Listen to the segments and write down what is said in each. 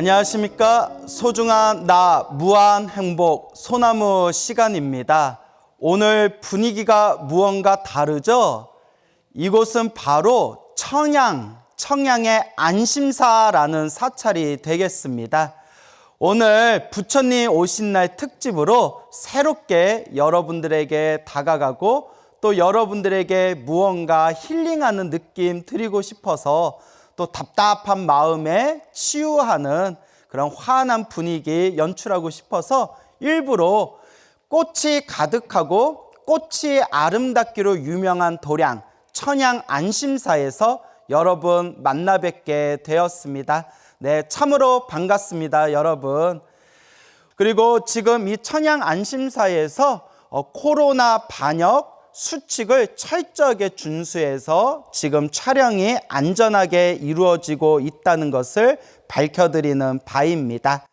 안녕하십니까. 소중한 나 무한 행복 소나무 시간입니다. 오늘 분위기가 무언가 다르죠? 이곳은 바로 청양의 안심사라는 사찰이 되겠습니다. 오늘 부처님 오신 날 특집으로 새롭게 여러분들에게 다가가고 또 여러분들에게 무언가 힐링하는 느낌 드리고 싶어서 또 답답한 마음에 치유하는 그런 환한 분위기 연출하고 싶어서 일부러 꽃이 가득하고 꽃이 아름답기로 유명한 도량 청양 안심사에서 여러분 만나 뵙게 되었습니다. 네, 참으로 반갑습니다, 여러분. 그리고 지금 이 청양 안심사에서 코로나 방역 수칙을 철저하게 준수해서 지금 촬영이 안전하게 이루어지고 있다는 것을 밝혀드리는 바입니다.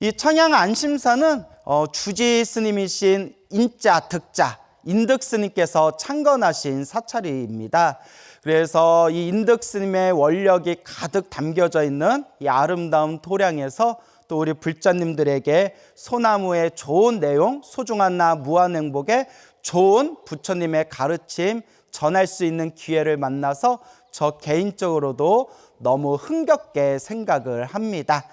이 청양 안심사는 주지 스님이신 인자 득자 인득 스님께서 창건하신 사찰입니다. 그래서 이 인득 스님의 원력이 가득 담겨져 있는 이 아름다운 도량에서 또 우리 불자님들에게 소나무의 좋은 내용, 소중한 나 무한행복의 좋은 부처님의 가르침 전할 수 있는 기회를 만나서 저 개인적으로도 너무 흥겹게 생각을 합니다.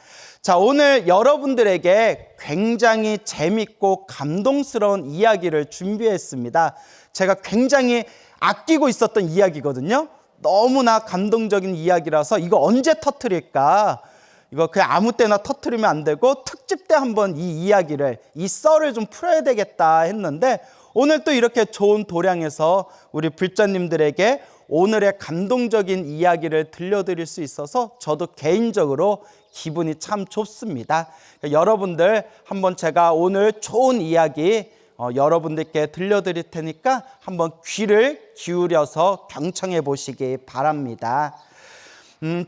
자, 오늘 여러분들에게 굉장히 재밌고 감동스러운 이야기를 준비했습니다. 제가 굉장히 아끼고 있었던 이야기거든요. 너무나 감동적인 이야기라서 이거 언제 터뜨릴까? 이거 그냥 아무 때나 터뜨리면 안 되고 특집 때 한번 이 이야기를, 이 썰을 좀 풀어야 되겠다 했는데 오늘 또 이렇게 좋은 도량에서 우리 불자님들에게 오늘의 감동적인 이야기를 들려드릴 수 있어서 저도 개인적으로 기분이 참 좋습니다. 그러니까 여러분들 한번 제가 오늘 좋은 이야기 여러분들께 들려드릴 테니까 한번 귀를 기울여서 경청해 보시기 바랍니다.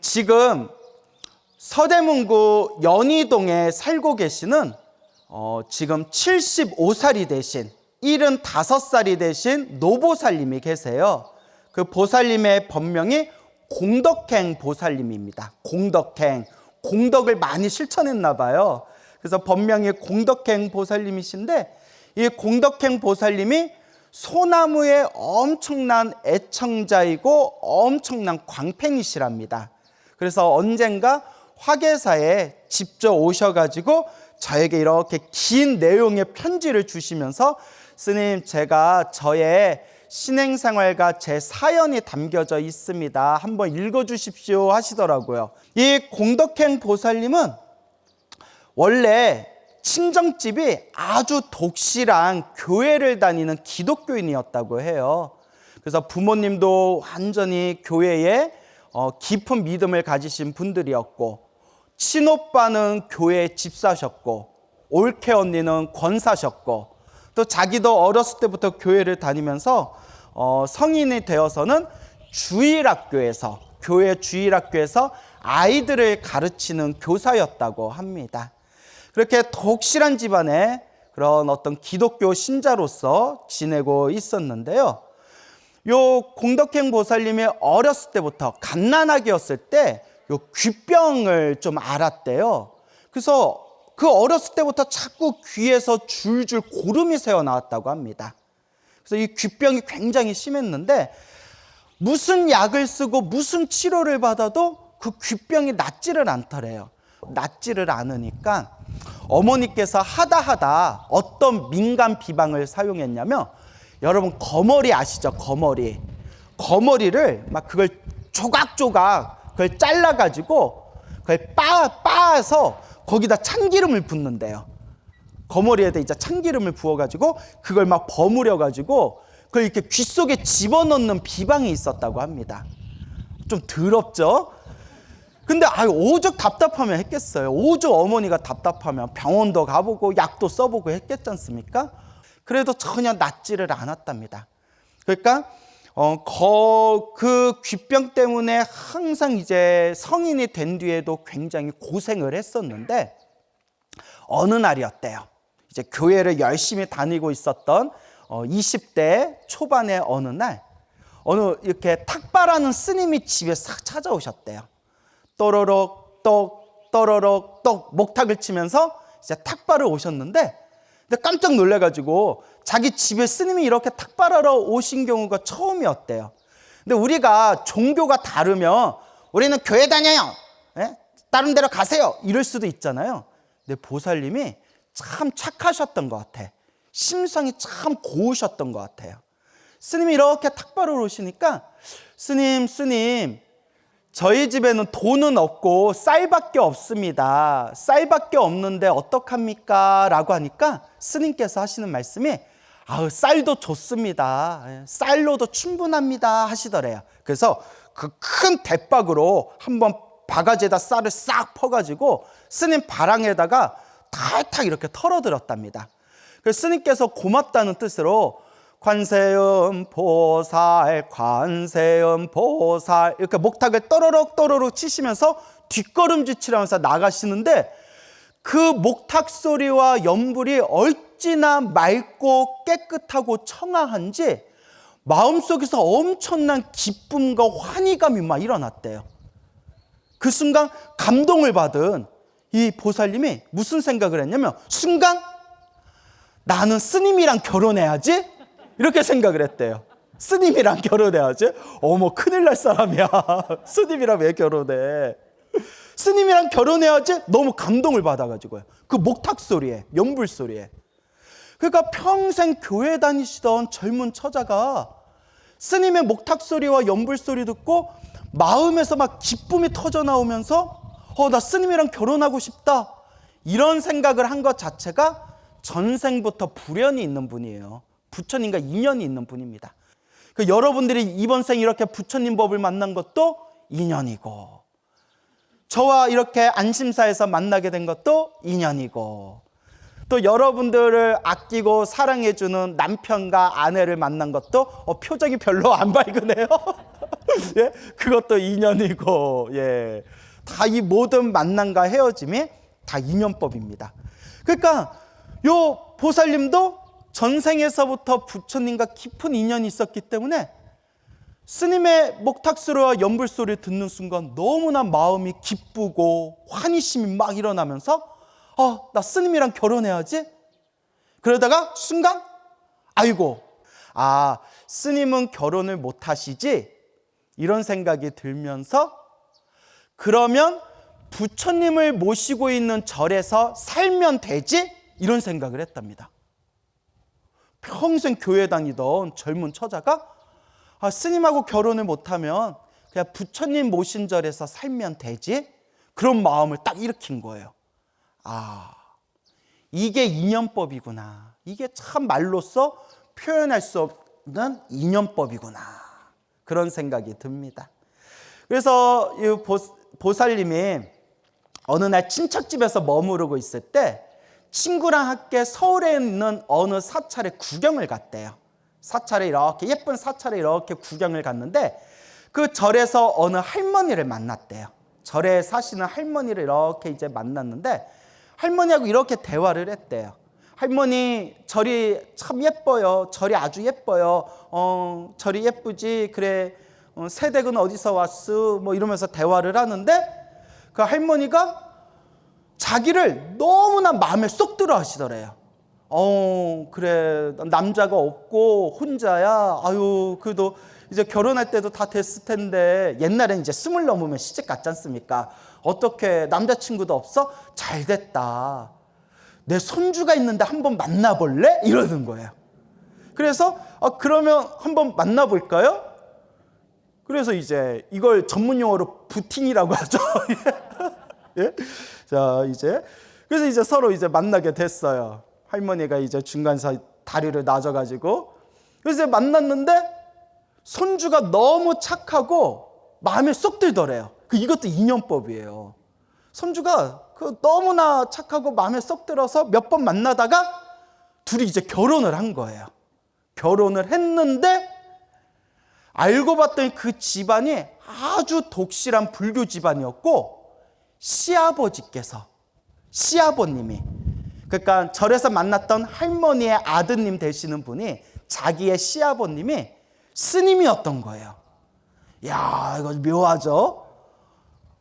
지금 서대문구 연희동에 살고 계시는 지금 75살이 되신 75살이 되신 노보살님이 계세요. 그 보살님의 법명이 공덕행 보살님입니다. 공덕을 많이 실천했나 봐요. 그래서 법명이 공덕행 보살님이신데 이 공덕행 보살님이 소나무의 엄청난 애청자이고 엄청난 광팬이시랍니다. 그래서 언젠가 화계사에 직접 오셔가지고 저에게 이렇게 긴 내용의 편지를 주시면서 스님, 제가 저의 신행생활과 제 사연이 담겨져 있습니다. 한번 읽어주십시오 하시더라고요. 이 공덕행 보살님은 원래 친정집이 아주 독실한 교회를 다니는 기독교인이었다고 해요. 그래서 부모님도 완전히 교회에 깊은 믿음을 가지신 분들이었고, 친오빠는 교회 집사셨고, 올케 언니는 권사셨고, 또 자기도 어렸을 때부터 교회를 다니면서 성인이 되어서는 교회 주일학교에서 아이들을 가르치는 교사였다고 합니다. 그렇게 독실한 집안에 그런 어떤 기독교 신자로서 지내고 있었는데요. 요 공덕행 보살님이 어렸을 때부터 갓난아기였을 때 요 귀병을 좀 앓았대요. 그래서 그 어렸을 때부터 자꾸 귀에서 줄줄 고름이 새어나왔다고 합니다. 그래서 이 귀병이 굉장히 심했는데 무슨 약을 쓰고 무슨 치료를 받아도 그 귀병이 낫지를 않더래요. 낫지를 않으니까 어머니께서 하다 어떤 민간 비방을 사용했냐면, 여러분 거머리 아시죠? 거머리를 막 그걸 조각조각 그걸 잘라가지고 그걸 빻아서 거기다 참기름을 붓는데요. 거머리에다 이제 참기름을 부어가지고 그걸 막 버무려가지고 그걸 이렇게 귀 속에 집어넣는 비방이 있었다고 합니다. 좀 더럽죠? 근데 오죽 답답하면 했겠어요. 오죽 어머니가 답답하면 병원도 가보고 약도 써보고 했겠지 않습니까? 그래도 전혀 낫지를 않았답니다. 그러니까 그 귀병 때문에 항상 이제 성인이 된 뒤에도 굉장히 고생을 했었는데 어느 날이었대요. 이제 교회를 열심히 다니고 있었던 20대 초반의 어느 날 이렇게 탁발하는 스님이 집에 싹 찾아오셨대요. 또로록 똑 또로록 또 목탁을 치면서 이제 탁발을 오셨는데, 근데 깜짝 놀래가지고 자기 집에 스님이 이렇게 탁발하러 오신 경우가 처음이었대요. 근데 우리가 종교가 다르면 우리는 교회 다녀요, 예? 다른 데로 가세요, 이럴 수도 있잖아요. 근데 보살님이 참 착하셨던 것 같아. 심성이 참 고우셨던 것 같아요. 스님이 이렇게 탁발을 오시니까, 스님 저희 집에는 돈은 없고 쌀밖에 없습니다. 쌀밖에 없는데 어떡합니까? 라고 하니까 스님께서 하시는 말씀이, 쌀도 좋습니다, 쌀로도 충분합니다 하시더래요. 그래서 그 큰 대박으로 한번 바가지에다 쌀을 싹 퍼가지고 스님 바랑에다가 탈탈 이렇게 털어들었답니다. 그래서 스님께서 고맙다는 뜻으로 관세음 보살, 관세음 보살, 이렇게 목탁을 또로록 치시면서 뒷걸음질치면서 나가시는데, 그 목탁 소리와 연불이 얼찌나 맑고 깨끗하고 청아한지 마음속에서 엄청난 기쁨과 환희감이 막 일어났대요. 그 순간 감동을 받은 이 보살님이 무슨 생각을 했냐면, 순간 나는 스님이랑 결혼해야지, 이렇게 생각을 했대요. 스님이랑 결혼해야지? 어머, 큰일 날 사람이야. 스님이랑 왜 결혼해? 스님이랑 결혼해야지? 너무 감동을 받아가지고요. 그 목탁 소리에, 연불 소리에. 그러니까 평생 교회 다니시던 젊은 처자가 스님의 목탁 소리와 연불 소리 듣고 마음에서 막 기쁨이 터져 나오면서 나 스님이랑 결혼하고 싶다, 이런 생각을 한 것 자체가 전생부터 불연이 있는 분이에요. 부처님과 인연이 있는 분입니다. 여러분들이 이번 생 이렇게 부처님 법을 만난 것도 인연이고, 저와 이렇게 안심사에서 만나게 된 것도 인연이고, 또 여러분들을 아끼고 사랑해주는 남편과 아내를 만난 것도 표정이 별로 안 밝으네요. 예? 그것도 인연이고, 예. 다 이 모든 만남과 헤어짐이 다 인연법입니다. 그러니까 요 보살님도 전생에서부터 부처님과 깊은 인연이 있었기 때문에 스님의 목탁소리와 연불소리를 듣는 순간 너무나 마음이 기쁘고 환희심이 막 일어나면서 나 스님이랑 결혼해야지? 그러다가 순간 아이고, 스님은 결혼을 못 하시지? 이런 생각이 들면서, 그러면 부처님을 모시고 있는 절에서 살면 되지? 이런 생각을 했답니다. 평생 교회 다니던 젊은 처자가 스님하고 결혼을 못하면 그냥 부처님 모신 절에서 살면 되지? 그런 마음을 딱 일으킨 거예요. 이게 인연법이구나. 이게 참 말로써 표현할 수 없는 인연법이구나. 그런 생각이 듭니다. 그래서 이 보살님이 어느 날 친척집에서 머무르고 있을 때 친구랑 함께 서울에 있는 어느 사찰에 구경을 갔대요. 사찰에 이렇게, 예쁜 사찰에 이렇게 구경을 갔는데, 그 절에서 어느 할머니를 만났대요. 절에 사시는 할머니를 이렇게 이제 만났는데, 할머니하고 이렇게 대화를 했대요. 할머니, 절이 참 예뻐요. 절이 아주 예뻐요. 절이 예쁘지. 그래, 새댁은 어디서 왔어? 뭐 이러면서 대화를 하는데, 그 할머니가 자기를 너무나 마음에 쏙 들어 하시더래요. 그래, 남자가 없고 혼자야. 그래도 이제 결혼할 때도 다 됐을 텐데, 옛날엔 이제 20 넘으면 시집 갔지 않습니까? 어떻게 남자친구도 없어? 잘 됐다. 내 손주가 있는데 한번 만나볼래? 이러는 거예요. 그래서 그러면 한번 만나볼까요? 그래서 이제 이걸 전문 용어로 부팅이라고 하죠. 예? 자, 그래서 이제 서로 이제 만나게 됐어요. 할머니가 이제 중간에서 다리를 놔줘가지고, 그래서 이제 만났는데 손주가 너무 착하고 마음에 쏙 들더래요. 이것도 인연법이에요. 손주가 너무나 착하고 마음에 쏙 들어서 몇 번 만나다가 둘이 이제 결혼을 한 거예요. 결혼을 했는데 알고 봤더니 그 집안이 아주 독실한 불교 집안이었고, 시아버님이, 그러니까 절에서 만났던 할머니의 아드님 되시는 분이, 자기의 시아버님이 스님이었던 거예요. 이야, 이거 묘하죠?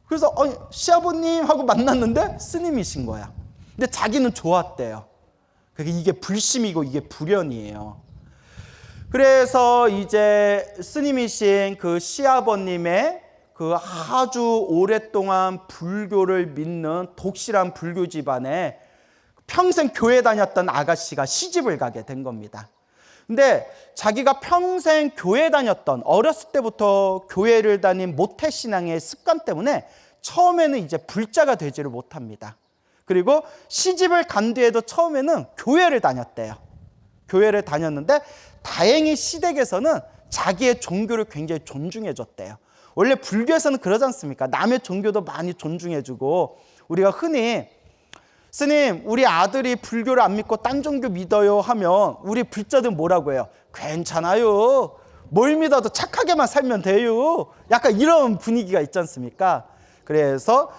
그래서 시아버님 하고 만났는데 스님이신 거야. 근데 자기는 좋았대요. 이게 불심이고 이게 불연이에요. 그래서 이제 스님이신 그 시아버님의 그 아주 오랫동안 불교를 믿는 독실한 불교 집안에 평생 교회 다녔던 아가씨가 시집을 가게 된 겁니다. 근데 자기가 평생 교회 다녔던, 어렸을 때부터 교회를 다닌 모태신앙의 습관 때문에 처음에는 이제 불자가 되지를 못합니다. 그리고 시집을 간 뒤에도 처음에는 교회를 다녔대요. 교회를 다녔는데 다행히 시댁에서는 자기의 종교를 굉장히 존중해줬대요. 원래 불교에서는 그러지 않습니까? 남의 종교도 많이 존중해주고, 우리가 흔히 스님, 우리 아들이 불교를 안 믿고 딴 종교 믿어요 하면 우리 불자들은 뭐라고 해요? 괜찮아요. 뭘 믿어도 착하게만 살면 돼요. 약간 이런 분위기가 있지 않습니까? 그래서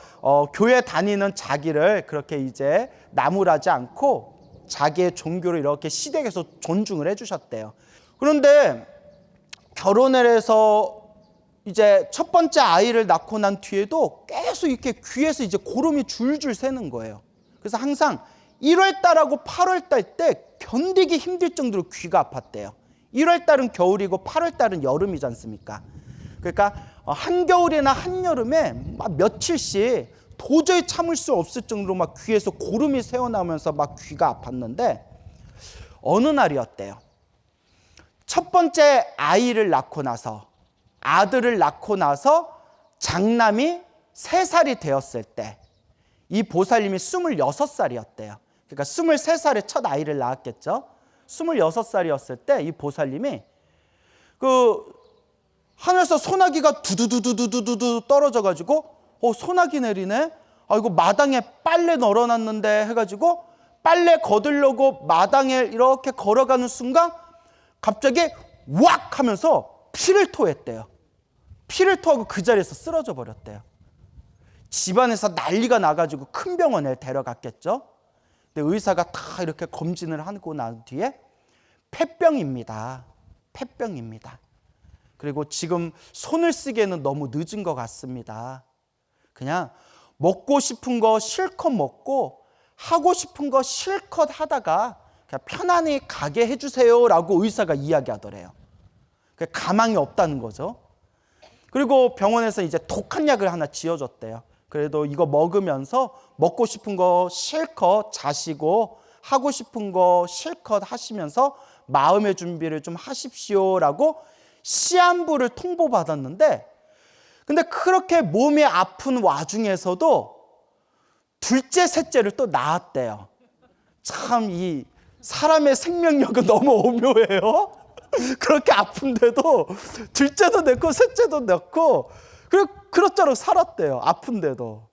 교회 다니는 자기를 그렇게 이제 나무라지 않고 자기의 종교를 이렇게 시댁에서 존중을 해주셨대요. 그런데 결혼을 해서 이제 첫 번째 아이를 낳고 난 뒤에도 계속 이렇게 귀에서 이제 고름이 줄줄 새는 거예요. 그래서 항상 1월 달하고 8월 달 때 견디기 힘들 정도로 귀가 아팠대요. 1월 달은 겨울이고 8월 달은 여름이지 않습니까? 그러니까 한겨울이나 한여름에 막 며칠씩 도저히 참을 수 없을 정도로 막 귀에서 고름이 새어나오면서 막 귀가 아팠는데 어느 날이었대요. 첫 번째 아이를 낳고 나서, 아들을 낳고 나서 장남이 3살이 되었을 때 이 보살님이 26살이었대요. 그러니까 23살에 첫 아이를 낳았겠죠. 26살이었을 때 이 보살님이 하늘에서 소나기가 두두두두두두두 떨어져가지고 소나기 내리네. 이거 마당에 빨래 널어놨는데 해가지고 빨래 거들려고 마당에 이렇게 걸어가는 순간 갑자기 왁 하면서 피를 토했대요. 피를 토하고 그 자리에서 쓰러져 버렸대요. 집안에서 난리가 나가지고 큰 병원에 데려갔겠죠. 근데 의사가 다 이렇게 검진을 하고 난 뒤에 폐병입니다. 폐병입니다. 그리고 지금 손을 쓰기에는 너무 늦은 것 같습니다. 그냥 먹고 싶은 거 실컷 먹고 하고 싶은 거 실컷 하다가 그냥 편안히 가게 해주세요 라고 의사가 이야기하더래요. 가망이 없다는 거죠. 그리고 병원에서 이제 독한 약을 하나 지어줬대요. 그래도 이거 먹으면서 먹고 싶은 거 실컷 자시고 하고 싶은 거 실컷 하시면서 마음의 준비를 좀 하십시오라고 시한부를 통보받았는데, 근데 그렇게 몸이 아픈 와중에서도 둘째, 셋째를 또 낳았대요. 참 이 사람의 생명력은 너무 오묘해요. 그렇게 아픈데도 둘째도 낳고 셋째도 낳고 그럭저럭 살았대요. 아픈데도.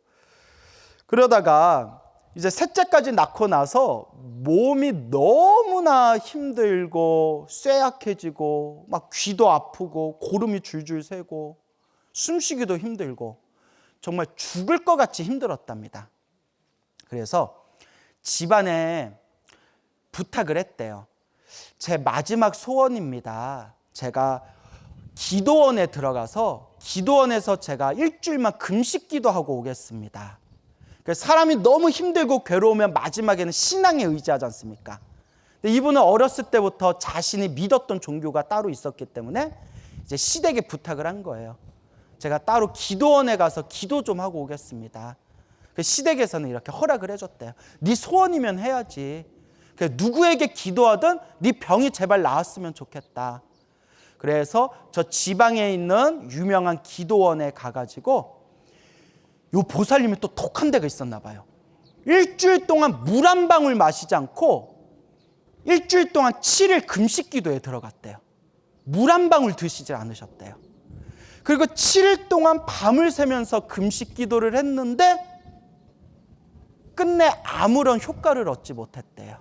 그러다가 이제 셋째까지 낳고 나서 몸이 너무나 힘들고 쇠약해지고 막 귀도 아프고 고름이 줄줄 새고 숨쉬기도 힘들고 정말 죽을 것 같이 힘들었답니다. 그래서 집안에 부탁을 했대요. 제 마지막 소원입니다. 제가 기도원에 들어가서 기도원에서 제가 일주일만 금식 기도하고 오겠습니다. 사람이 너무 힘들고 괴로우면 마지막에는 신앙에 의지하지 않습니까? 근데 이분은 어렸을 때부터 자신이 믿었던 종교가 따로 있었기 때문에 이제 시댁에 부탁을 한 거예요. 제가 따로 기도원에 가서 기도 좀 하고 오겠습니다. 시댁에서는 이렇게 허락을 해줬대요. 네 소원이면 해야지. 누구에게 기도하든 네 병이 제발 나았으면 좋겠다. 그래서 저 지방에 있는 유명한 기도원에 가가지고 요 보살님이 또 독한 데가 있었나 봐요. 일주일 동안 물 한 방울 마시지 않고 일주일 동안 7일 금식 기도에 들어갔대요. 물 한 방울 드시지 않으셨대요. 그리고 7일 동안 밤을 새면서 금식 기도를 했는데 끝내 아무런 효과를 얻지 못했대요.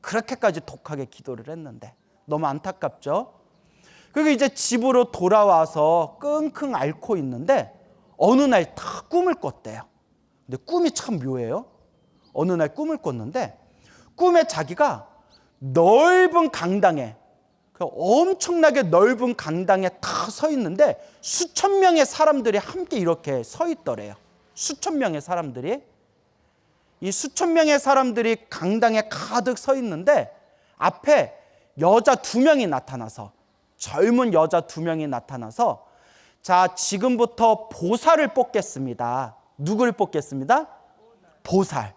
그렇게까지 독하게 기도를 했는데 너무 안타깝죠. 그리고 이제 집으로 돌아와서 끙끙 앓고 있는데 어느 날 다 꿈을 꿨대요. 근데 꿈이 참 묘해요. 어느 날 꿈을 꿨는데 꿈에 자기가 넓은 강당에 엄청나게 넓은 강당에 다 서 있는데 수천 명의 사람들이 함께 이렇게 서 있더래요. 수천 명의 사람들이. 이 수천 명의 사람들이 강당에 가득 서 있는데 앞에 여자 2명이 나타나서, 젊은 여자 2명이 나타나서, 자, 지금부터 보살을 뽑겠습니다. 누구를 뽑겠습니다? 보살.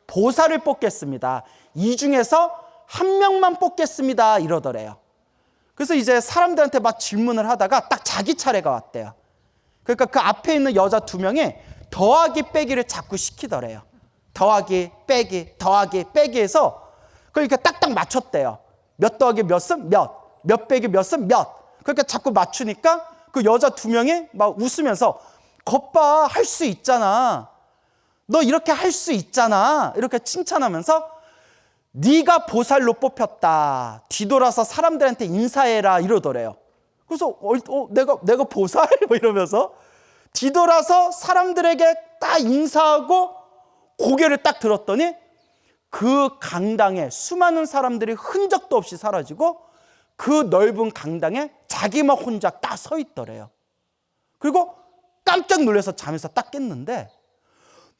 보살을 뽑겠습니다. 이 중에서 한 명만 뽑겠습니다. 이러더래요. 그래서 이제 사람들한테 막 질문을 하다가 딱 자기 차례가 왔대요. 그러니까 그 앞에 있는 여자 2명이 더하기 빼기를 자꾸 시키더래요. 더하기 빼기 더하기 빼기 해서 그러니까 딱딱 맞췄대요. 몇 더하기 몇은 몇, 몇 빼기 몇은 몇. 그러니까 자꾸 맞추니까 그 여자 2명이 막 웃으면서 겉봐, 할 수 있잖아. 너 이렇게 할 수 있잖아. 이렇게 칭찬하면서 네가 보살로 뽑혔다. 뒤돌아서 사람들한테 인사해라 이러더래요. 그래서 내가 보살? 뭐 이러면서 뒤돌아서 사람들에게 딱 인사하고 고개를 딱 들었더니 그 강당에 수많은 사람들이 흔적도 없이 사라지고 그 넓은 강당에 자기만 혼자 딱 서 있더래요. 그리고 깜짝 놀라서 잠에서 딱 깼는데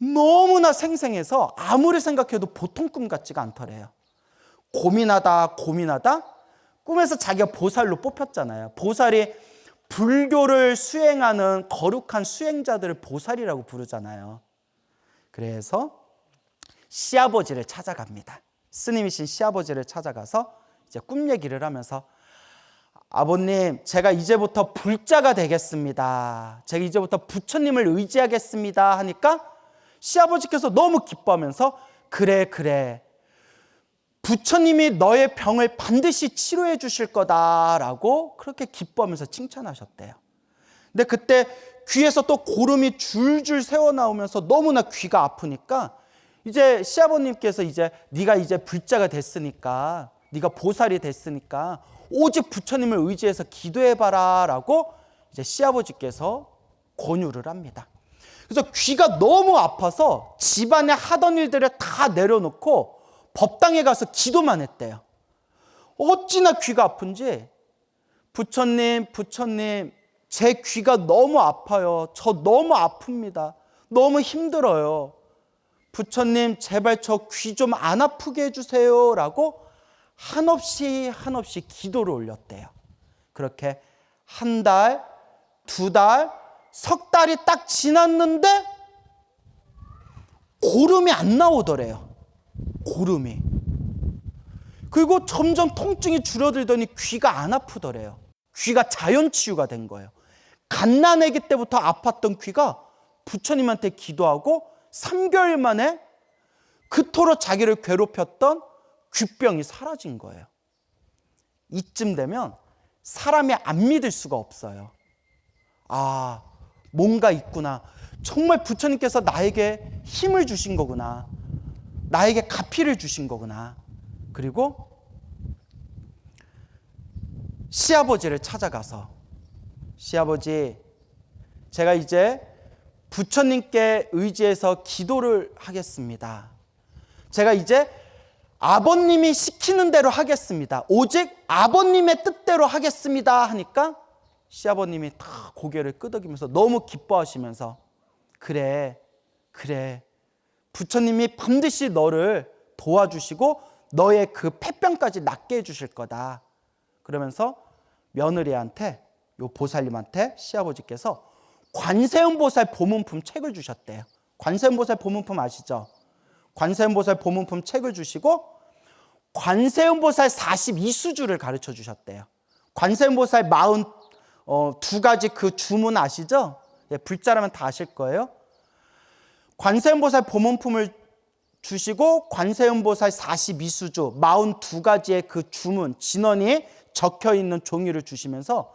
너무나 생생해서 아무리 생각해도 보통 꿈 같지가 않더래요. 고민하다 꿈에서 자기가 보살로 뽑혔잖아요. 보살이 불교를 수행하는 거룩한 수행자들을 보살이라고 부르잖아요. 그래서 시아버지를 찾아갑니다. 스님이신 시아버지를 찾아가서 이제 꿈 얘기를 하면서 아버님, 제가 이제부터 불자가 되겠습니다. 제가 이제부터 부처님을 의지하겠습니다 하니까 시아버지께서 너무 기뻐하면서 그래 부처님이 너의 병을 반드시 치료해 주실 거다라고 그렇게 기뻐하면서 칭찬하셨대요. 근데 그때 귀에서 또 고름이 줄줄 새어나오면서 너무나 귀가 아프니까 이제 시아버님께서 이제 네가 이제 불자가 됐으니까, 네가 보살이 됐으니까 오직 부처님을 의지해서 기도해봐라 라고 이제 시아버지께서 권유를 합니다. 그래서 귀가 너무 아파서 집안에 하던 일들을 다 내려놓고 법당에 가서 기도만 했대요. 어찌나 귀가 아픈지 부처님 제 귀가 너무 아파요. 저 너무 아픕니다. 너무 힘들어요. 부처님 제발 저 귀 좀 안 아프게 해주세요 라고 한없이 기도를 올렸대요. 그렇게 한 달, 2달, 석 달이 딱 지났는데 고름이 안 나오더래요. 고름이. 그리고 점점 통증이 줄어들더니 귀가 안 아프더래요. 귀가 자연 치유가 된 거예요. 갓난아기 때부터 아팠던 귀가 부처님한테 기도하고 3개월 만에 그토록 자기를 괴롭혔던 귀병이 사라진 거예요. 이쯤 되면 사람이 안 믿을 수가 없어요. 아, 뭔가 있구나. 정말 부처님께서 나에게 힘을 주신 거구나. 나에게 가피를 주신 거구나. 그리고 시아버지를 찾아가서 시아버지, 제가 이제 부처님께 의지해서 기도를 하겠습니다. 제가 이제 아버님이 시키는 대로 하겠습니다. 오직 아버님의 뜻대로 하겠습니다 하니까 시아버님이 다 고개를 끄덕이면서 너무 기뻐하시면서 그래 부처님이 반드시 너를 도와주시고 너의 그 폐병까지 낫게 해주실 거다. 그러면서 며느리한테, 요 보살님한테 시아버지께서 관세음보살 보문품 책을 주셨대요. 관세음보살 보문품 아시죠? 관세음보살 보문품 책을 주시고 관세음보살 42수주를 가르쳐 주셨대요. 관세음보살 42가지 그 주문 아시죠? 예, 불자라면 다 아실 거예요. 관세음보살 보문품을 주시고 관세음보살 42수주 42가지의 그 주문, 진언이 적혀있는 종이를 주시면서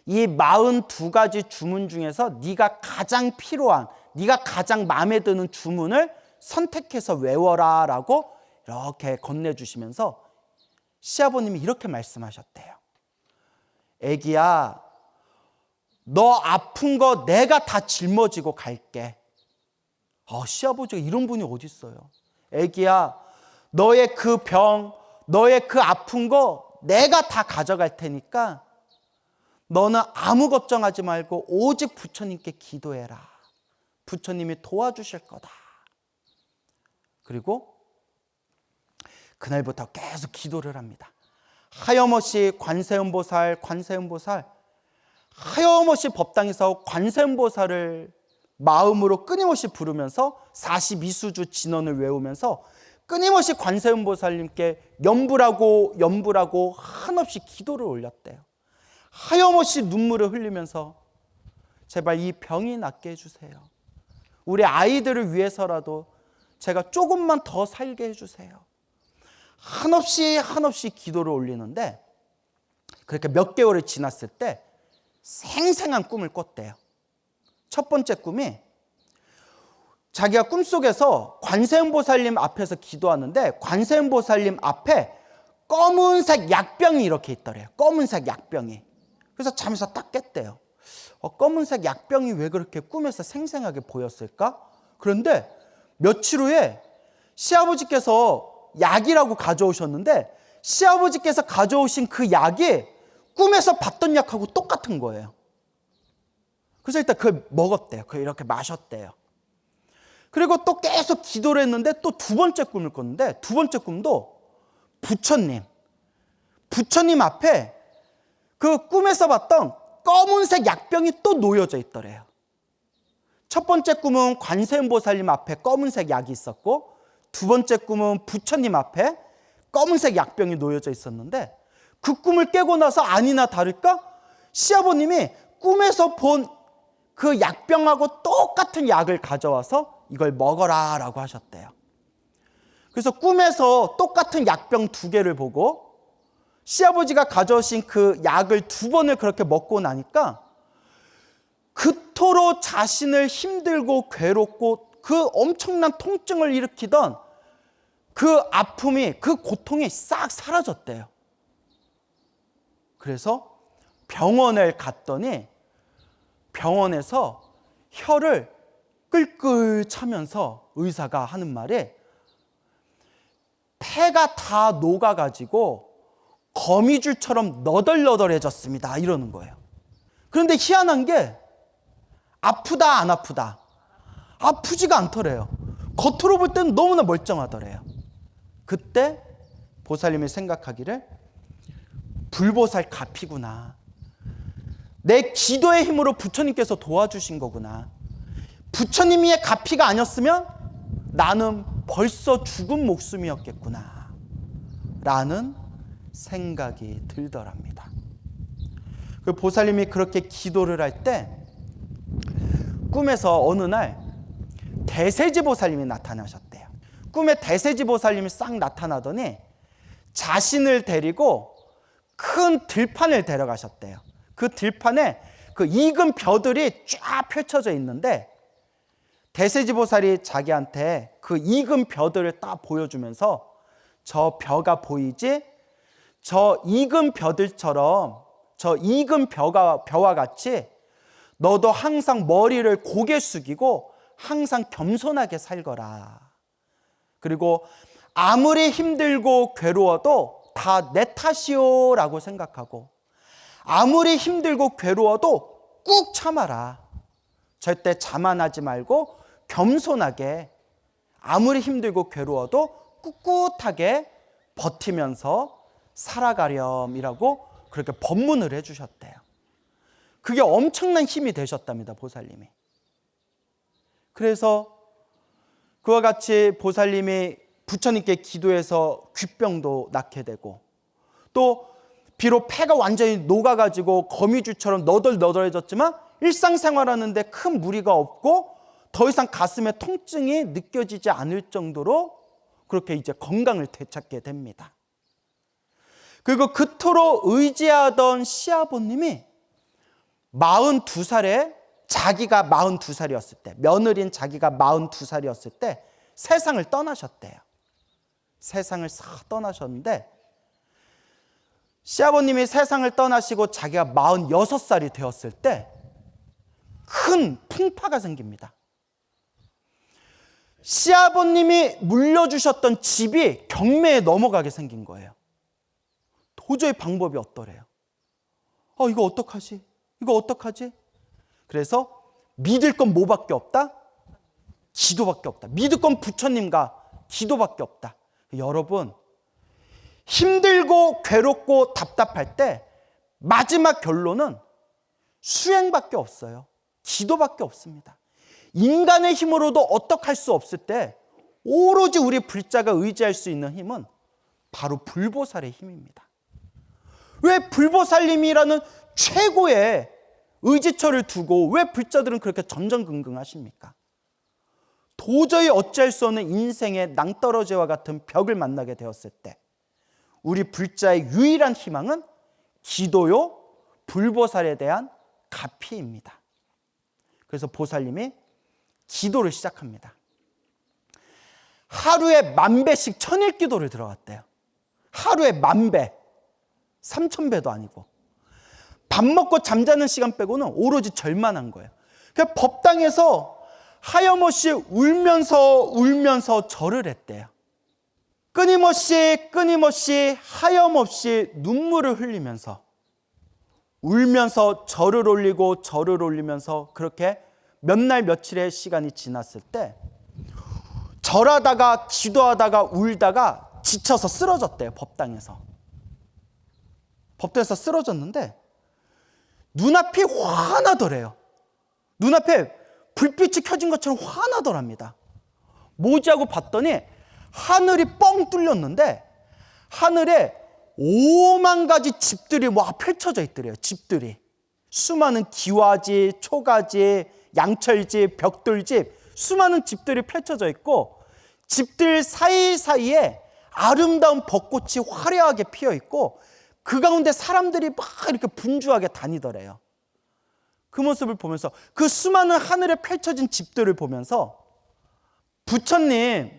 이 42가지 주문 중에서 네가 가장 필요한, 네가 가장 마음에 드는 주문을 선택해서 외워라 라고 이렇게 건네주시면서 시아버님이 이렇게 말씀하셨대요. 애기야, 너 아픈 거 내가 다 짊어지고 갈게. 시아버지가 이런 분이 어디 있어요. 애기야, 너의 그 병, 너의 그 아픈 거 내가 다 가져갈 테니까 너는 아무 걱정하지 말고 오직 부처님께 기도해라. 부처님이 도와주실 거다. 그리고 그날부터 계속 기도를 합니다. 하염없이 관세음보살, 관세음보살, 하염없이 법당에서 관세음보살을 마음으로 끊임없이 부르면서 42수주 진언을 외우면서 끊임없이 관세음보살님께 염불하고 한없이 기도를 올렸대요. 하염없이 눈물을 흘리면서 제발 이 병이 낫게 해주세요. 우리 아이들을 위해서라도 제가 조금만 더 살게 해주세요. 한없이 기도를 올리는데 그렇게 몇 개월이 지났을 때 생생한 꿈을 꿨대요. 첫 번째 꿈이 자기가 꿈속에서 관세음보살님 앞에서 기도하는데 관세음보살님 앞에 검은색 약병이 이렇게 있더래요. 검은색 약병이. 그래서 잠에서 딱 깼대요. 검은색 약병이 왜 그렇게 꿈에서 생생하게 보였을까? 그런데 며칠 후에 시아버지께서 약이라고 가져오셨는데 시아버지께서 가져오신 그 약이 꿈에서 봤던 약하고 똑같은 거예요. 그래서 일단 그걸 먹었대요. 그걸 이렇게 마셨대요. 그리고 또 계속 기도를 했는데 또 두 번째 꿈을 꿨는데 두 번째 꿈도 부처님 앞에 그 꿈에서 봤던 검은색 약병이 또 놓여져 있더래요. 첫 번째 꿈은 관세음보살님 앞에 검은색 약이 있었고 두 번째 꿈은 부처님 앞에 검은색 약병이 놓여져 있었는데 그 꿈을 깨고 나서 아니나 다를까 시아버님이 꿈에서 본 그 약병하고 똑같은 약을 가져와서 이걸 먹어라 라고 하셨대요. 그래서 꿈에서 똑같은 약병 두 개를 보고 시아버지가 가져오신 그 약을 두 번을 그렇게 먹고 나니까 그토록 자신을 힘들고 괴롭고 그 엄청난 통증을 일으키던 그 아픔이, 그 고통이 싹 사라졌대요. 그래서 병원을 갔더니 병원에서 혀를 끌끌 차면서 의사가 하는 말이 폐가 다 녹아가지고 거미줄처럼 너덜너덜해졌습니다. 이러는 거예요. 그런데 희한한 게 아프다 안 아프다? 아프지가 않더래요. 겉으로 볼 때는 너무나 멀쩡하더래요. 그때 보살님이 생각하기를 불보살 가피구나. 내 기도의 힘으로 부처님께서 도와주신 거구나. 부처님의 가피가 아니었으면 나는 벌써 죽은 목숨이었겠구나 라는 생각이 들더랍니다. 그 보살님이 그렇게 기도를 할 때 꿈에서 어느 날 대세지 보살님이 나타나셨대요. 꿈에 대세지 보살님이 싹 나타나더니 자신을 데리고 큰 들판을 데려가셨대요. 그 들판에 그 익은 벼들이 쫙 펼쳐져 있는데 대세지 보살이 자기한테 그 익은 벼들을 딱 보여주면서 저 벼가 보이지? 저 익은 벼들처럼 저 익은 벼와 같이 너도 항상 머리를 고개 숙이고 항상 겸손하게 살거라. 그리고 아무리 힘들고 괴로워도 다 내 탓이요 라고 생각하고 아무리 힘들고 괴로워도 꾹 참아라. 절대 자만하지 말고 겸손하게 아무리 힘들고 괴로워도 꿋꿋하게 버티면서 살아가렴이라고 그렇게 법문을 해주셨대요. 그게 엄청난 힘이 되셨답니다. 보살님이. 그래서 그와 같이 보살님이 부처님께 기도해서 귓병도 낫게 되고 또 비록 폐가 완전히 녹아가지고 거미줄처럼 너덜너덜해졌지만 일상생활하는데 큰 무리가 없고 더 이상 가슴에 통증이 느껴지지 않을 정도로 그렇게 이제 건강을 되찾게 됩니다. 그리고 그토록 의지하던 시아버님이 42살에 자기가 42살이었을 때 며느리인 자기가 42살이었을 때 세상을 떠나셨대요. 세상을 싹 떠나셨는데 시아버님이 세상을 떠나시고 자기가 46살이 되었을 때 큰 풍파가 생깁니다. 시아버님이 물려주셨던 집이 경매에 넘어가게 생긴 거예요. 도저히 방법이 없더래요. 이거 어떡하지? 이거 어떡하지? 그래서 믿을 건 뭐밖에 없다? 기도밖에 없다. 믿을 건 부처님과 기도밖에 없다. 여러분, 힘들고 괴롭고 답답할 때 마지막 결론은 수행밖에 없어요. 기도밖에 없습니다. 인간의 힘으로도 어떡할 수 없을 때 오로지 우리 불자가 의지할 수 있는 힘은 바로 불보살의 힘입니다. 왜 불보살님이라는 최고의 의지처를 두고 왜 불자들은 그렇게 전전긍긍하십니까? 도저히 어찌할 수 없는 인생의 낭떠러지와 같은 벽을 만나게 되었을 때 우리 불자의 유일한 희망은 기도요, 불보살에 대한 가피입니다. 그래서 보살님이 기도를 시작합니다. 하루에 10,000배씩 천일기도를 들어갔대요. 하루에 10,000배, 3,000배도 아니고 밥 먹고 잠자는 시간 빼고는 오로지 절만한 거예요. 그러니까 법당에서 하염없이 울면서 절을 했대요. 끊임없이 하염없이 눈물을 흘리면서 울면서 절을 올리면서 그렇게 몇 날 며칠의 시간이 지났을 때 절하다가 기도하다가 울다가 지쳐서 쓰러졌대요. 법당에서 쓰러졌는데 눈앞이 환하더래요. 눈앞에 불빛이 켜진 것처럼 환하더랍니다. 뭐지 하고 봤더니 하늘이 뻥 뚫렸는데 하늘에 5만 가지 집들이 펼쳐져 있더래요. 집들이 수많은 기와집, 초가집, 양철집, 벽돌집 수많은 집들이 펼쳐져 있고 집들 사이사이에 아름다운 벚꽃이 화려하게 피어 있고 그 가운데 사람들이 막 이렇게 분주하게 다니더래요. 그 모습을 보면서 그 수많은 하늘에 펼쳐진 집들을 보면서 부처님,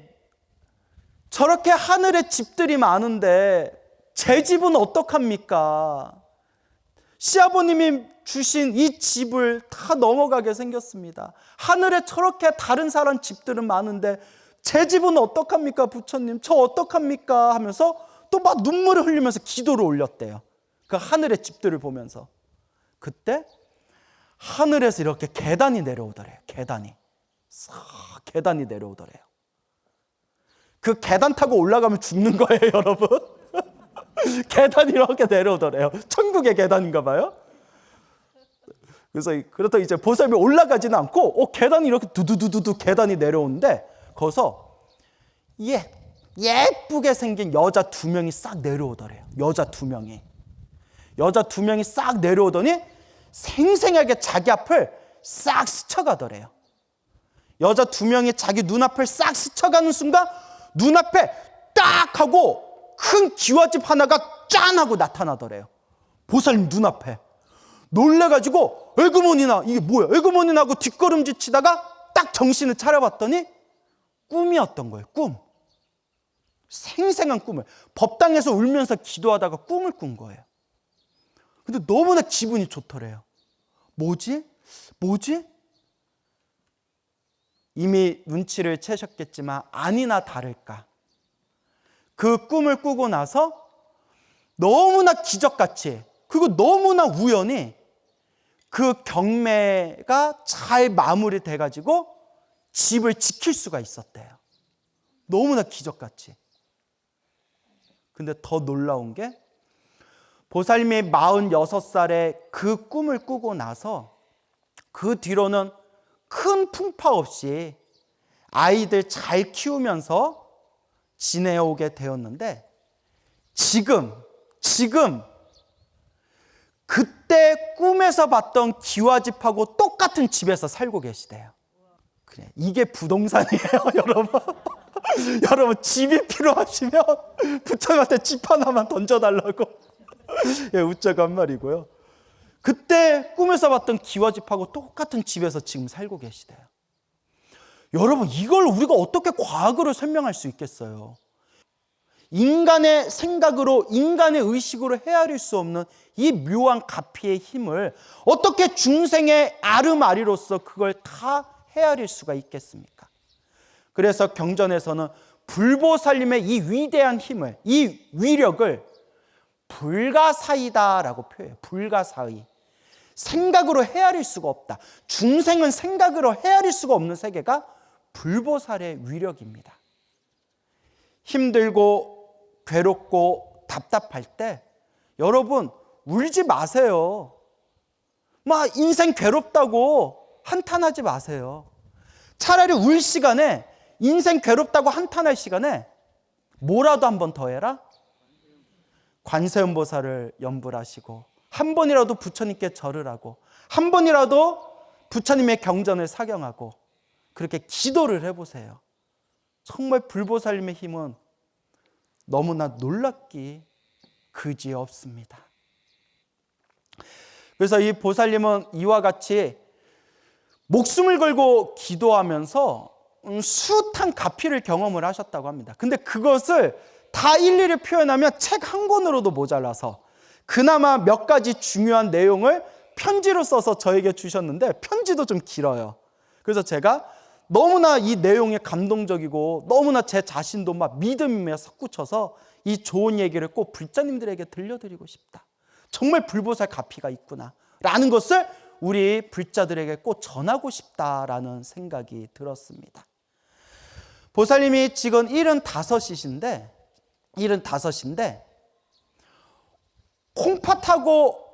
저렇게 하늘에 집들이 많은데 제 집은 어떡합니까? 시아버님이 주신 이 집을 다 넘어가게 생겼습니다. 하늘에 저렇게 다른 사람 집들은 많은데 제 집은 어떡합니까? 부처님, 저 어떡합니까? 하면서 또 막 눈물을 흘리면서 기도를 올렸대요. 그 하늘의 집들을 보면서. 그때 하늘에서 이렇게 계단이 내려오더래요. 계단이 내려오더래요. 그 계단 타고 올라가면 죽는 거예요, 여러분. 계단이 이렇게 내려오더래요. 천국의 계단인가 봐요. 그래서 그렇다 이제 보살님이 올라가지는 않고 계단이 이렇게 두두두두 계단이 내려오는데 거기서 예쁘게 생긴 여자 2명이 싹 내려오더래요. 여자 두 명이 싹 내려오더니 생생하게 자기 앞을 싹 스쳐가더래요. 여자 2명이 자기 눈앞을 싹 스쳐가는 순간 눈앞에 딱 하고 큰 기와집 하나가 짠 하고 나타나더래요. 보살님 눈앞에. 놀래가지고 에그머니나 이게 뭐야? 에그머니나 하고 뒷걸음질 치다가 딱 정신을 차려봤더니 꿈이었던 거예요. 꿈. 생생한 꿈을. 법당에서 울면서 기도하다가 꿈을 꾼 거예요. 근데 너무나 기분이 좋더래요. 뭐지? 이미 눈치를 채셨겠지만 아니나 다를까. 그 꿈을 꾸고 나서 너무나 기적같이 그리고 너무나 우연히 그 경매가 잘 마무리돼가지고 집을 지킬 수가 있었대요. 너무나 기적같이. 근데 더 놀라운 게 보살님이 46살에 그 꿈을 꾸고 나서 그 뒤로는 큰 풍파 없이 아이들 잘 키우면서 지내오게 되었는데 지금 그때 꿈에서 봤던 기와집하고 똑같은 집에서 살고 계시대요. 그래, 이게 부동산이에요, 여러분. 여러분 집이 필요하시면 부처님한테 집 하나만 던져달라고 웃자고 한 말이고요. 그때 꿈에서 봤던 기와집하고 똑같은 집에서 지금 살고 계시대요. 여러분 이걸 우리가 어떻게 과학으로 설명할 수 있겠어요? 인간의 생각으로 인간의 의식으로 헤아릴 수 없는 이 묘한 가피의 힘을 어떻게 중생의 아르마리로서 그걸 다 헤아릴 수가 있겠습니까? 그래서 경전에서는 불보살님의 이 위대한 힘을, 이 위력을 불가사의다라고 표해요. 불가사의. 생각으로 헤아릴 수가 없다. 중생은 생각으로 헤아릴 수가 없는 세계가 불보살의 위력입니다. 힘들고 괴롭고 답답할 때 여러분 울지 마세요. 막 인생 괴롭다고 한탄하지 마세요. 차라리 울 시간에, 인생 괴롭다고 한탄할 시간에 뭐라도 한 번 더 해라. 관세음보살을 염불 하시고 한 번이라도 부처님께 절을 하고 한 번이라도 부처님의 경전을 사경하고 그렇게 기도를 해보세요. 정말 불보살님의 힘은 너무나 놀랍기 그지없습니다. 그래서 이 보살님은 이와 같이 목숨을 걸고 기도하면서 숱한 가피를 경험을 하셨다고 합니다. 근데 그것을 다 일일이 표현하면 책 한 권으로도 모자라서 그나마 몇 가지 중요한 내용을 편지로 써서 저에게 주셨는데 편지도 좀 길어요. 그래서 제가 너무나 이 내용이 감동적이고 너무나 제 자신도 막 믿음에 솟구쳐서 이 좋은 얘기를 꼭 불자님들에게 들려드리고 싶다. 정말 불보살 가피가 있구나 라는 것을 우리 불자들에게 꼭 전하고 싶다라는 생각이 들었습니다. 보살님이 지금 75이신데 콩팥하고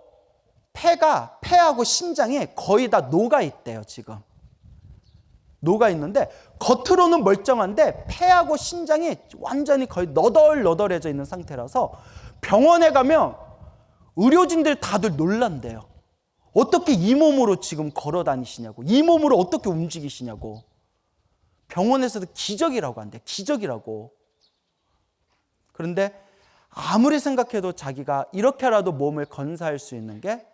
폐하고 심장이 거의 다 녹아 있대요. 지금 녹아 있는데 겉으로는 멀쩡한데 폐하고 심장이 완전히 거의 너덜너덜해져 있는 상태라서 병원에 가면 의료진들 다들 놀란대요. 어떻게 이 몸으로 지금 걸어 다니시냐고, 이 몸으로 어떻게 움직이시냐고. 병원에서도 기적이라고 한대. 기적이라고. 그런데 아무리 생각해도 자기가 이렇게라도 몸을 건사할 수 있는 게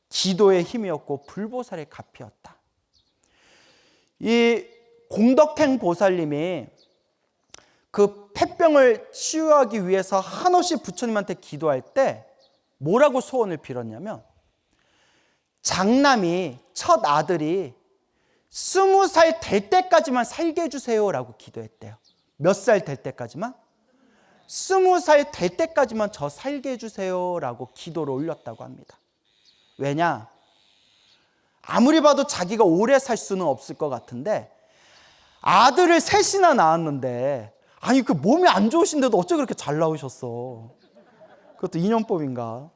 기도의 힘이었고 불보살의 가피였다. 이 공덕행 보살님이 그 폐병을 치유하기 위해서 한없이 부처님한테 기도할 때 뭐라고 소원을 빌었냐면 장남이 첫 아들이 20살 될 때까지만 살게 해주세요라고 기도했대요. 몇 살 될 때까지만? 20살 될 때까지만 저 살게 해주세요라고 기도를 올렸다고 합니다. 왜냐? 아무리 봐도 자기가 오래 살 수는 없을 것 같은데 아들을 셋이나 낳았는데 아니 그 몸이 안 좋으신데도 어째 그렇게 잘 나오셨어? 그것도 인연법인가?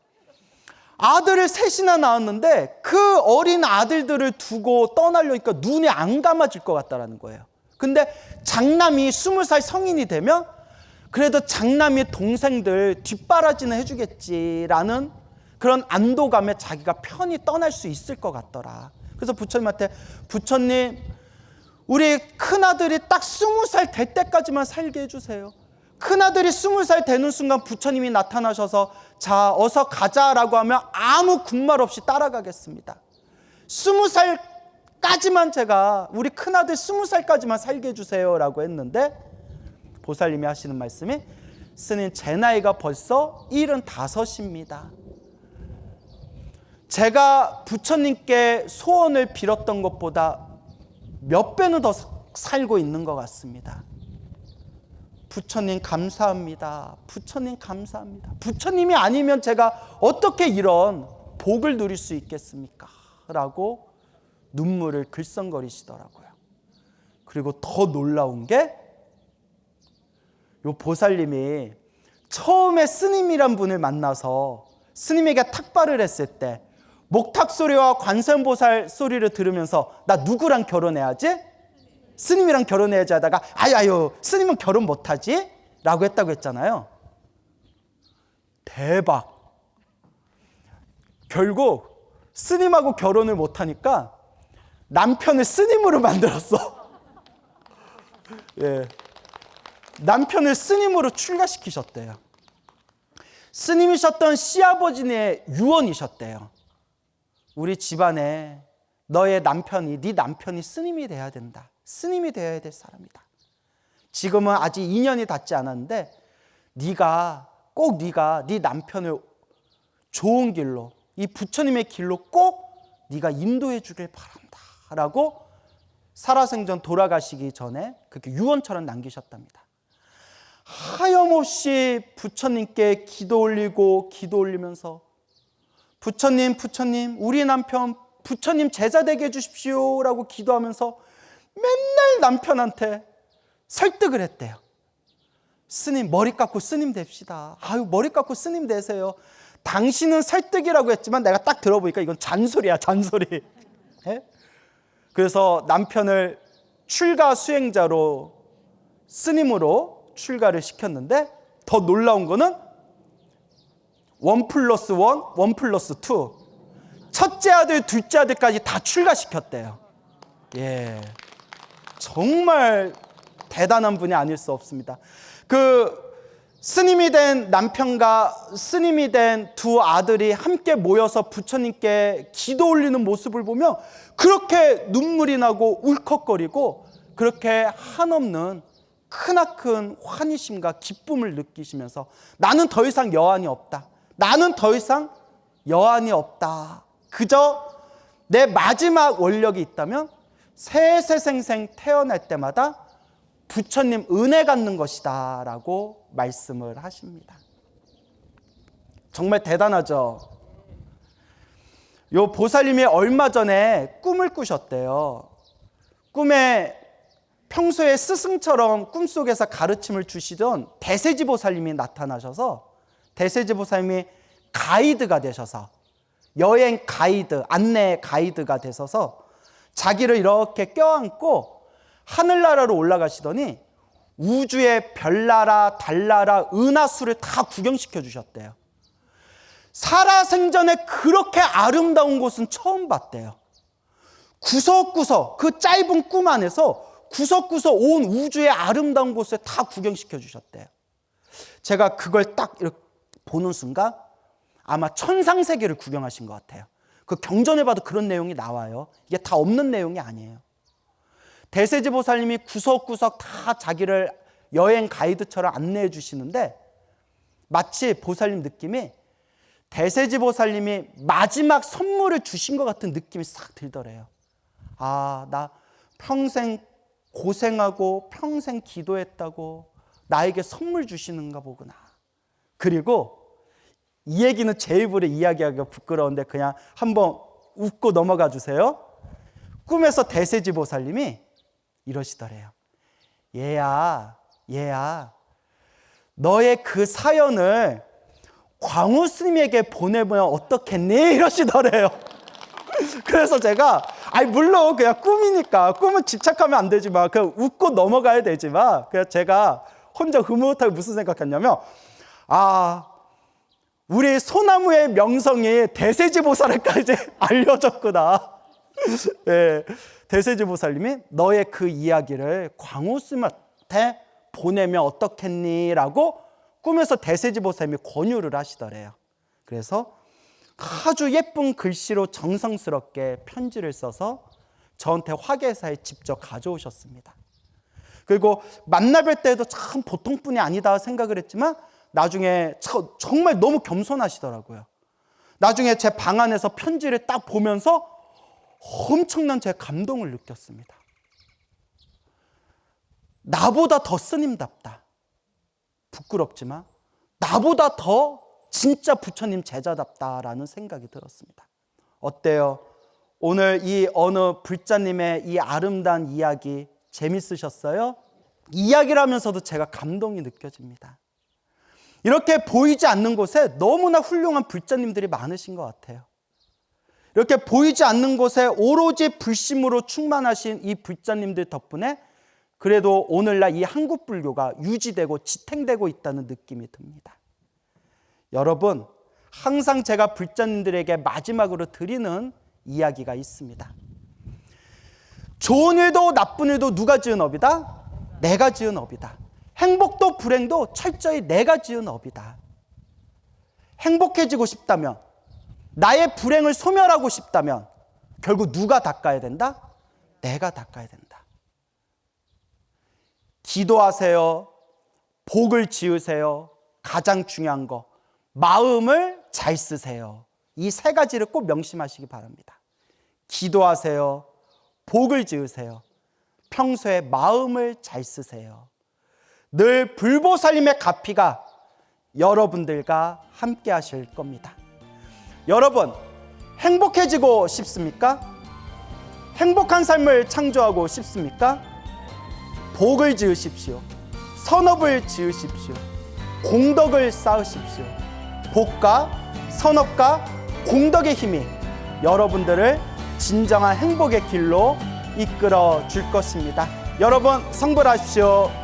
아들을 셋이나 낳았는데 그 어린 아들들을 두고 떠나려니까 눈이 안 감아질 것 같다라는 거예요. 근데 장남이 20살 성인이 되면 그래도 장남이 동생들 뒷바라지는 해주겠지라는 그런 안도감에 자기가 편히 떠날 수 있을 것 같더라. 그래서 부처님한테 부처님 우리 큰아들이 딱 20살 될 때까지만 살게 해주세요. 큰아들이 20살 되는 순간 부처님이 나타나셔서 자 어서 가자라고 하면 아무 군말 없이 따라가겠습니다. 20살까지만 제가 우리 큰아들 20살까지만 살게 해주세요 라고 했는데 보살님이 하시는 말씀이 스님 제 나이가 벌써 75입니다. 제가 부처님께 소원을 빌었던 것보다 몇 배는 더 살고 있는 것 같습니다. 부처님 감사합니다. 부처님 감사합니다. 부처님이 아니면 제가 어떻게 이런 복을 누릴 수 있겠습니까? 라고 눈물을 글썽거리시더라고요. 그리고 더 놀라운 게 요 보살님이 처음에 스님이란 분을 만나서 스님에게 탁발을 했을 때 목탁 소리와 관세음보살 소리를 들으면서 나 누구랑 결혼해야지? 스님이랑 결혼해야지 하다가 아유 스님은 결혼 못하지? 라고 했다고 했잖아요. 대박. 결국 스님하고 결혼을 못하니까 남편을 스님으로 만들었어. 예. 남편을 스님으로 출가시키셨대요. 스님이셨던 시아버지의 유언이셨대요. 우리 집안에 너의 남편이 네 남편이 스님이 돼야 된다. 스님이 되어야 될 사람이다. 지금은 아직 인연이 닿지 않았는데 네가 네 남편을 좋은 길로 이 부처님의 길로 꼭 네가 인도해 주길 바란다 라고 살아생전 돌아가시기 전에 그렇게 유언처럼 남기셨답니다. 하염없이 부처님께 기도 올리면서 부처님 우리 남편 부처님 제자 되게 해주십시오 라고 기도하면서 맨날 남편한테 설득을 했대요. 스님 머리 깎고 스님 됩시다. 아유 머리 깎고 스님 되세요. 당신은 설득이라고 했지만 내가 딱 들어보니까 이건 잔소리야, 잔소리. 예? 그래서 남편을 출가 수행자로 스님으로 출가를 시켰는데 더 놀라운 거는 1+1, 1+2 첫째 아들, 둘째 아들까지 다 출가시켰대요. 예, 정말 대단한 분이 아닐 수 없습니다. 그 스님이 된 남편과 스님이 된 두 아들이 함께 모여서 부처님께 기도 올리는 모습을 보면 그렇게 눈물이 나고 울컥거리고 그렇게 한없는 크나큰 환희심과 기쁨을 느끼시면서 나는 더 이상 여한이 없다. 나는 더 이상 여한이 없다. 그저 내 마지막 원력이 있다면 세세생생 태어날 때마다 부처님 은혜 갖는 것이다 라고 말씀을 하십니다. 정말 대단하죠. 요 보살님이 얼마 전에 꿈을 꾸셨대요. 꿈에 평소에 스승처럼 꿈속에서 가르침을 주시던 대세지 보살님이 나타나셔서 대세지 보살님이 가이드가 되셔서 여행 가이드, 안내 가이드가 되셔서 자기를 이렇게 껴안고 하늘나라로 올라가시더니 우주의 별나라, 달나라, 은하수를 다 구경시켜 주셨대요. 살아생전에 그렇게 아름다운 곳은 처음 봤대요. 구석구석 그 짧은 꿈 안에서 구석구석 온 우주의 아름다운 곳을 다 구경시켜 주셨대요. 제가 그걸 딱 이렇게 보는 순간 아마 천상세계를 구경하신 것 같아요. 그 경전에 봐도 그런 내용이 나와요. 이게 다 없는 내용이 아니에요. 대세지 보살님이 구석구석 다 자기를 여행 가이드처럼 안내해 주시는데 마치 보살님 느낌이 대세지 보살님이 마지막 선물을 주신 것 같은 느낌이 싹 들더래요. 아, 나 평생 고생하고 평생 기도했다고 나에게 선물 주시는가 보구나. 그리고 이 얘기는 제 입으로 이야기하기가 부끄러운데 그냥 한번 웃고 넘어가 주세요. 꿈에서 대세지 보살님이 이러시더래요. 얘야 너의 그 사연을 광우 스님에게 보내면 어떻겠니? 이러시더래요. 그래서 제가 물론 그냥 꿈이니까 꿈은 집착하면 안 되지만 그냥 웃고 넘어가야 되지만 그냥 제가 혼자 흐뭇하게 무슨 생각했냐면 우리 소나무의 명성이 대세지 보살에까지 알려졌구나. 네, 대세지 보살님이 너의 그 이야기를 광우 스님한테 보내면 어떻겠니? 라고 꿈에서 대세지 보살님이 권유를 하시더래요. 그래서 아주 예쁜 글씨로 정성스럽게 편지를 써서 저한테 화계사에 직접 가져오셨습니다. 그리고 만나뵐 때도 참 보통 분이 아니다 생각을 했지만 나중에 정말 너무 겸손하시더라고요. 나중에 제 방 안에서 편지를 딱 보면서 엄청난 제 감동을 느꼈습니다. 나보다 더 스님답다. 부끄럽지만 나보다 더 진짜 부처님 제자답다라는 생각이 들었습니다. 어때요? 오늘 이 어느 불자님의 이 아름다운 이야기 재밌으셨어요? 이야기를 하면서도 제가 감동이 느껴집니다. 이렇게 보이지 않는 곳에 너무나 훌륭한 불자님들이 많으신 것 같아요. 이렇게 보이지 않는 곳에 오로지 불심으로 충만하신 이 불자님들 덕분에 그래도 오늘날 이 한국 불교가 유지되고 지탱되고 있다는 느낌이 듭니다. 여러분, 항상 제가 불자님들에게 마지막으로 드리는 이야기가 있습니다. 좋은 일도 나쁜 일도 누가 지은 업이다? 내가 지은 업이다. 행복도 불행도 철저히 내가 지은 업이다. 행복해지고 싶다면, 나의 불행을 소멸하고 싶다면 결국 누가 닦아야 된다? 내가 닦아야 된다. 기도하세요. 복을 지으세요. 가장 중요한 거, 마음을 잘 쓰세요. 이 세 가지를 꼭 명심하시기 바랍니다. 기도하세요. 복을 지으세요. 평소에 마음을 잘 쓰세요. 늘 불보살님의 가피가 여러분들과 함께 하실 겁니다. 여러분, 행복해지고 싶습니까? 행복한 삶을 창조하고 싶습니까? 복을 지으십시오. 선업을 지으십시오. 공덕을 쌓으십시오. 복과 선업과 공덕의 힘이 여러분들을 진정한 행복의 길로 이끌어 줄 것입니다. 여러분, 성불하십시오.